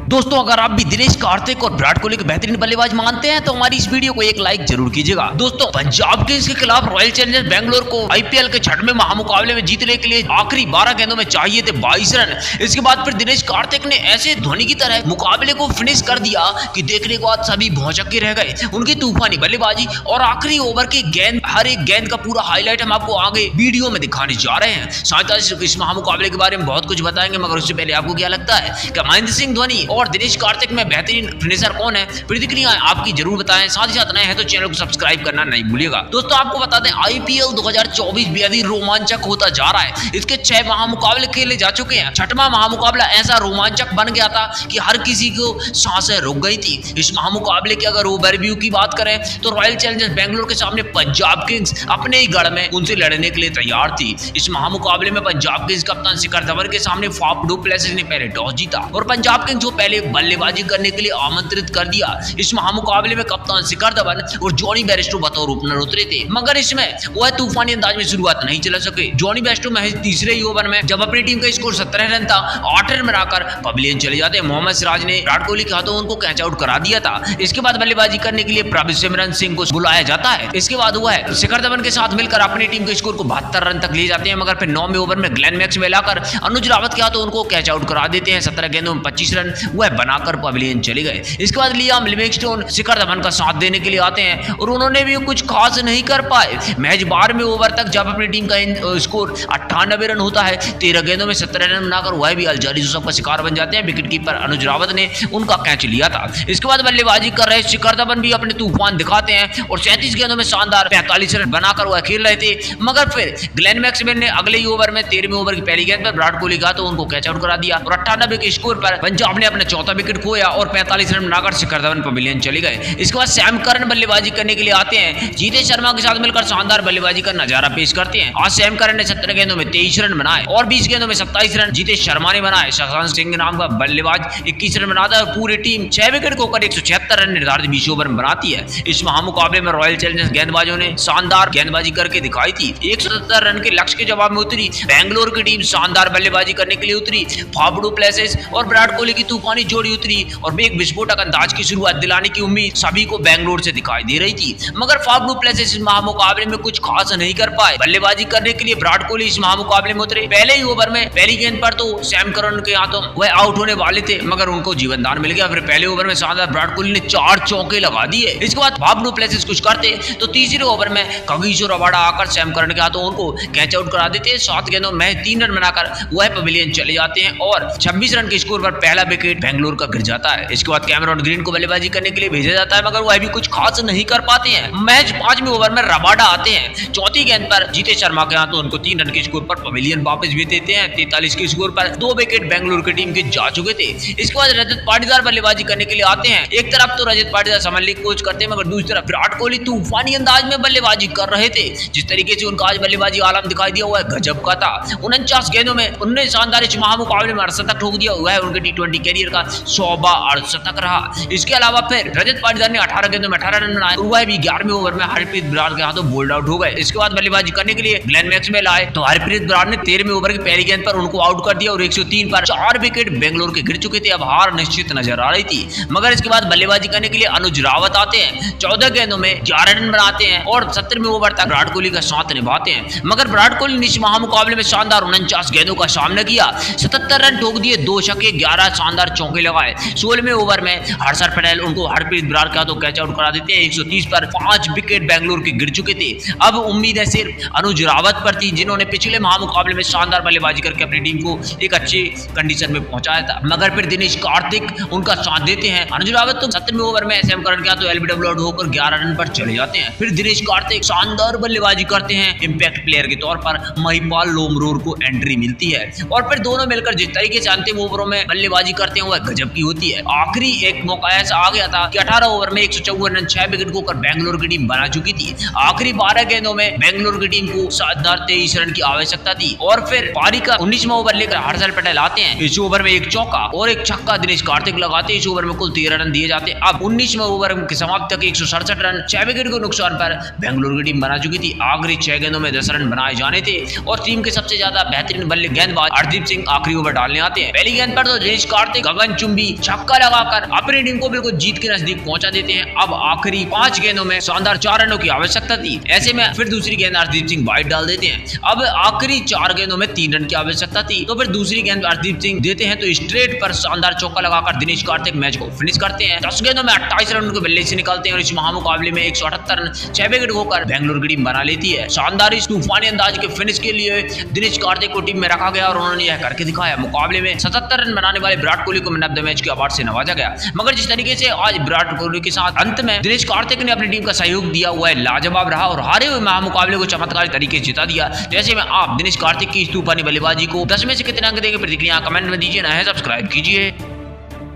दोस्तों अगर आप भी दिनेश कार्तिक और विराट कोहली के बेहतरीन बल्लेबाज मानते हैं तो हमारी इस वीडियो को एक लाइक जरूर कीजिएगा। दोस्तों पंजाब किंग्स के खिलाफ रॉयल चैलेंजर्स बेंगलोर को आईपीएल के 6वें महामुकाबले में जीतने के लिए आखिरी 12 गेंदों में चाहिए थे 22 रन। इसके बाद फिर दिनेश कार्तिक ने ऐसे धोनी की तरह मुकाबले को फिनिश कर दिया कि देखने के बाद सभी भौचक्के रह गए। उनकी तूफानी बल्लेबाजी और आखिरी ओवर की गेंद, हर एक गेंद का पूरा हाईलाइट हम आपको आगे वीडियो में दिखाने जा रहे हैं। साथ ही इस महामुकाबले के बारे में बहुत कुछ बताएंगे, मगर उससे पहले आपको क्या लगता है कि महेंद्र सिंह धोनी और दिनेश कार्तिक में बेहतरीन फिनिशर कौन है? प्रतिक्रिया आपकी जरूर बताएं। साथ ही साथ नए हैं तो चैनल को सब्सक्राइब करना नहीं भूलिएगा। दोस्तों आपको बता दें आईपीएल 2024 बेहद ही रोमांचक होता जा रहा है। इसके 6 महामुकाबले खेले जा चुके हैं। 6वां महामुकाबला ऐसा रोमांचक बन गया था कि हर किसी को सांसें रुक गई थी। इस महामुकाबले की अगर ओवरव्यू की बात करें तो रॉयल चैलेंजर्स बेंगलोर के सामने पंजाब किंग्स अपने ही गढ़ में उनसे लड़ने के लिए तैयार थी। इस महामुकाबले में पंजाब किंग्स कप्तान शिखर धवन के सामने फाफ डू प्लेसिस ने पहले टॉस जीता और पंजाब किंग्स को पहले बल्लेबाजी करने के लिए आमंत्रित कर दिया। इस महामुकाबले में कप्तान शिखर धवन और जॉनी बेयरस्टो बतौर ओपनर उतरे थे, मगर इसमें वह तूफानी अंदाज में शुरुआत नहीं चला सके। जॉनी बेयरस्टो महज तीसरे ही ओवर में जब अपनी टीम का स्कोर 17 रन था 8 रन बनाकर पवेलियन चले जाते। मोहम्मद सिराज ने विराट कोहली के हाथों उनको कैच आउट करा दिया था। इसके बाद बल्लेबाजी करने के लिए प्रभु सिमरन सिंह को बुलाया जाता है। इसके बाद वह शिखर धवन के साथ मिलकर अपनी टीम के स्कोर को 72 रन तक ले जाते हैं, मगर फिर 9वें ओवर में ग्लेन मैक्सवेल लाकर अनुज रावत के हाथों उनको कैच आउट करा देते हैं। 17 गेंदों में 25 रन वह बनाकर पवेलियन चले गए। इसके बाद लियाम लिविंगस्टोन शिखर धवन का साथ देने के लिए आते हैं और उन्होंने भी कुछ खास नहीं कर पाए। महज 12वें ओवर तक जब अपनी टीम का स्कोर 98 रन होता है, 13 गेंदों में 17 रन बनाकर वह भी अलजारी यूसुफ का शिकार बन जाते हैं। विकेट कीपर अनुज रावत ने उनका कैच लिया था। इसके बाद बल्लेबाजी कर रहे शिखर धवन भी अपने तूफान दिखाते हैं और 37 गेंदों में शानदार 45 रन बनाकर वह खेल रहे थे, मगर फिर ग्लेन मैक्सवेल ने अगले ही ओवर में 13वें ओवर की पहली गेंद पर विराट कोहली का तो उनको कैच आउट करा दिया और 98 के स्कोर पर पंजाब ने अपना चौथा विकेट खोया और 45 रन बनाकर शिखर धवन पवेलियन चले गए। इसके बाद सैम करन बल्लेबाजी करने के लिए आते हैं। जीतेश शर्मा के साथ मिलकर शानदार बल्लेबाजी का नजारा पेश करते हैं। आज सैम करन ने 17 गेंदों में 23 रन बनाए और 20 गेंदों में 27 रन जीतेश शर्मा ने बनाए। शशांक सिंह नाम का बल्लेबाज 21 रन बनाता है और पूरी टीम 6 विकेट खोकर 176 रन निर्धारित 20 ओवर में बनाती है। इस महामुकाबले में रॉयल चैलेंजर्स गेंदबाजों ने शानदार गेंदबाजी करके दिखाई थी। 177 रन के लक्ष्य के जवाब में उतरी बेंगलोर की टीम शानदार बल्लेबाजी करने के लिए उतरी। फाफ डू प्लेसिस और विराट कोहली की तूफानी जोड़ी उतरी और एक विस्फोटक अंदाज की शुरुआत दिलाने की उम्मीद सभी को बेंगलोर से दिखाई दे रही थी, मगर फाफ डू प्लेसिस इस महामुकाबले में कुछ खास नहीं कर पाए। बल्लेबाजी करने के लिए विराट कोहली इस महामुकाबले में उतरे। पहले ही ओवर में पहली गेंद पर तो सैम करन के हाथों वह आउट होने वाले थे, मगर उनको जीवनदान मिल गया। फिर पहले ओवर में शानदार विराट कोहली ने 4 चौके लगा दिए। इसके बाद फाफ डू प्लेसिस कुछ करते तो तीसरे ओवर में कगिसो रबाडा आकर सैम करन के हाथों उनको कैच आउट करा देते। 7 गेंदों में 3 रन बनाकर वह पवेलियन चले जाते हैं और 26 रन के स्कोर पर पहला विकेट बेंगलोर का गिर जाता है। इसके बाद कैमरॉन ग्रीन को बल्लेबाजी करने के लिए भेजा जाता है, मगर वह भी कुछ खास नहीं कर पाते हैं। मैच 5वें ओवर में रबाडा आते हैं। चौथी गेंद पर जीतेश शर्मा के हाथों उनको 3 रन के स्कोर पर पवेलियन वापस भी देते हैं। 43 के स्कोर पर 2 विकेट बेंगलोर की टीम के जा चुके थे। इसके बाद रजत पाटीदार बल्लेबाजी करने के लिए आते हैं। एक तरफ तो रजत पाटीदार संभालने की कोशिश करते हैं, मगर दूसरी तरफ विराट कोहली तूफानी अंदाज में बल्लेबाजी कर रहे थे। जिस तरीके से उनका आज बल्लेबाजी आलम दिखाई दिया हुआ है गजब का था। 49 गेंदों में उन्होंने शानदार इस महामुकाबले में अर्धशतक ठोक दिया हुआ है। उनके टी20 कैरियर का 100वां अर्धशतक रहा। इसके अलावा फिर रजत पाटीदार ने 18 गेंदों में 18 रन बनाए और वह भी 11वें ओवर में हरप्रीत बरार के हाथों बोल्ड आउट हो गए। इसके बाद बल्लेबाजी करने के लिए ग्लेन मैक्सवेल आए तो हरप्रीत बरार ने 13वें ओवर की पहली गेंद पर उनको आउट कर दिया और 103 पर 4 विकेट बेंगलोर के गिर चुके थे। अब हार निश्चित नजर आ रही थी, मगर इसके बाद बल्लेबाजी करने के लिए अनुज रावत आते हैं। 14 गेंदों में 11 रन बनाते हैं और 17वें ओवर तक विराट कोहली का साथ निभाते हैं, मगर विराट कोहली ने इस महामुकाबले में शानदार 49 गेंदों का सामना किया। 77 रन ठोक दिए, 2 छक्के 11 शानदार चौके लगाए। 16वें ओवर में हर्षद पटेल उनको हरप्रीत बरार के हाथों कैच आउट करा देते हैं। 130 पर 5 विकेट बेंगलोर के गिर चुके थे। अब उम्मीद है सिर्फ अनुज रावत पर थी, जिन्होंने पिछले महामुकाबले में शानदार बल्लेबाजी करके अपनी टीम को एक अच्छी कंडीशन में पहुंचाया था, मगर फिर दिनेश कार्तिक उनका साथ देते हैं। अनुज रावत तो 7वें ओवर में सैम करन के हाथों एलबीडब्ल्यू आउट होकर 11 रन पर चले जाते हैं। फिर दिनेश कार्तिक शानदार बल्लेबाजी करते हैं। इंपैक्ट प्लेयर के तौर पर महिपाल लोमरोर को एंट्री मिलती है और फिर दोनों मिलकर जिस तरीके से अंतिम ओवरों में बल्लेबाजी करते हैं वह गजब की होती है। आखिरी एक मौका ऐसा आ गया था कि 18 ओवर में 154 रन 6 विकेट खोकर बेंगलोर की टीम बना चुकी थी। आखिरी 12 गेंदों में बेंगलोर की टीम को शानदार 23 रन की आवश्यकता थी और फिर पारी का 19वां ओवर लेकर हर्षद पटेल आते हैं। इस ओवर में एक चौका और एक छक्का दिनेश कार्तिक लगाते हैं। इस ओवर में कुल 13 रन दिए जाते। अब 19वें ओवर की समाप्ति तक 167 रन 6 विकेट के नुकसान पर बेंगलोर की टीम बना चुकी थी। आखिरी 6 गेंदों में 10 रन बनाए जाने थे और टीम के सबसे ज्यादा बेहतरीन गेंदबाज हरदीप सिंह आखिरी ओवर डालने आते हैं। पहली गेंद पर तो दिनेश कार्तिक गगनचुंबी छक्का लगाकर अपनी टीम को बिल्कुल जीत के नजदीक पहुंचा देते हैं। अब आखिरी 5 गेंदों में शानदार 4 रनों की आवश्यकता थी। ऐसे में फिर दूसरी गेंद अर्शदीप सिंह वाइड डाल देते हैं। अब आखिरी 4 गेंदों में 3 रन की आवश्यकता थी, तो फिर दूसरी गेंद अर्शदीप सिंह देते हैं तो स्ट्रेट पर शानदार चौका लगाकर दिनेश कार्तिक मैच को फिनिश करते हैं। 10 गेंदों में 28 रन उनको बल्ले से निकालते हैं और इस महामुकाबले में 178 रन 6 विकेट खोकर बेंगलुरु की टीम बना लेती है। शानदार इस तूफानी अंदाज के फिनिश के लिए दिनेश कार्तिक को टीम में रखा गया और उन्होंने यह करके दिखाया। मुकाबले में 77 रन बनाने वाले विराट कोहली को मैन ऑफ द मैच के अवार्ड से नवाजा गया। मगर जिस तरीके से आज विराट कोहली के साथ अंत में दिनेश कार्तिक ने अपनी टीम का सहयोग दिया हुआ है, लाजवाब रहा और हारे हुए महामुकाबले को चमत्कारी तरीके से जिता दिया। जैसे में आप दिनेश कार्तिक की इस तूफानी बल्लेबाजी को 10 में से कितने अंक देंगे, प्रतिक्रिया कमेंट में दीजिए। ना है सब्सक्राइब कीजिए।